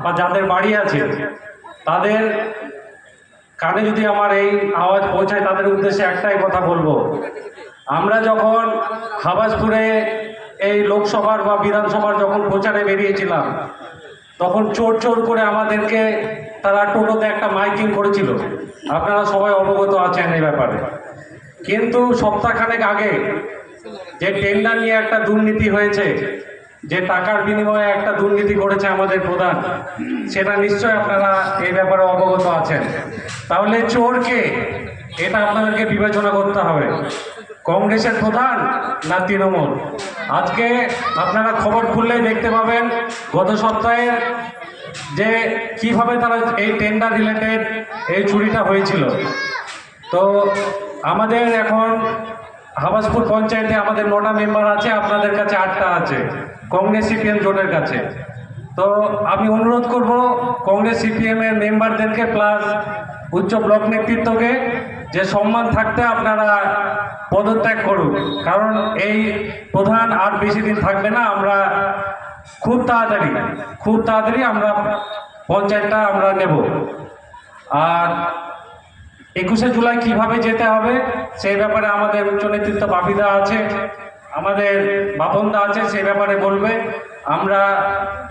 বা যাদের বাড়ি আছে তাদের কানে যদি আমার এই আওয়াজ পৌঁছায়, তাদের উদ্দেশ্যে একটাই কথা বলবো। আমরা যখন হাবাসপুরে এই লোকসভার বা বিধানসভার যখন প্রচারে বেরিয়েছিলাম, তখন চোর চোর করে আমাদেরকে তারা টোটোতে একটা মাইকিং করেছিল। আপনারা সবাই অবগত আছেন এই ব্যাপারে। কিন্তু সপ্তাহখানেক আগে যে টেন্ডার নিয়ে একটা দুর্নীতি হয়েছে, যে টাকার বিনিময়ে একটা দুর্নীতি করেছে আমাদের প্রধান, সেটা নিশ্চয় আপনারা এই ব্যাপারে অবগত আছেন। তাহলে চোরকে, এটা আপনাদেরকে বিবেচনা করতে হবে, কংগ্রেসের প্রধান না তৃণমূল। আজকে আপনারা খবর খুললেই দেখতে পাবেন গত সপ্তাহে যে কিভাবে তারা এই টেন্ডার রিলেটেড এই চুরিটা হয়েছিল। তো আমাদের এখন হাবাসপুর পঞ্চায়েতে আমাদের 9টা মেম্বার আছে, আপনাদের কাছে 8টা আছে কংগ্রেস সিপিএম জোটের কাছে। তো আমি অনুরোধ করব কংগ্রেস সিপিএম এর মেম্বারদেরকে প্লাস উচ্চ ব্লক নেতৃত্বকে যে সম্মান থাকতে আপনারা পদত্যাগ করুন, কারণ এই প্রধান আর বেশি দিন থাকবে না। আমরা খুব তাড়াতাড়ি আমরা পঞ্চায়েতটা আমরা নেব। আর 21শে জুলাই কিভাবে যেতে হবে সেই ব্যাপারে আমাদের উচ্চ নেতৃত্ব বাপিদা আছে, আমাদের বাপনদা আছে, সেই ব্যাপারে বলবে। আমরা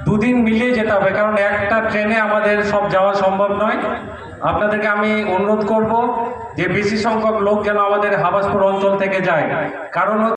দুদিন মিলিয়ে যেতে হবে, কারণ একটা ট্রেনে আমাদের সব যাওয়া সম্ভব নয়। আপনাদেরকে আমি অনুরোধ করব যে বেশি সংখ্যক লোক যেন আমাদের হাবাসপুর অঞ্চল থেকে যায়, কারণ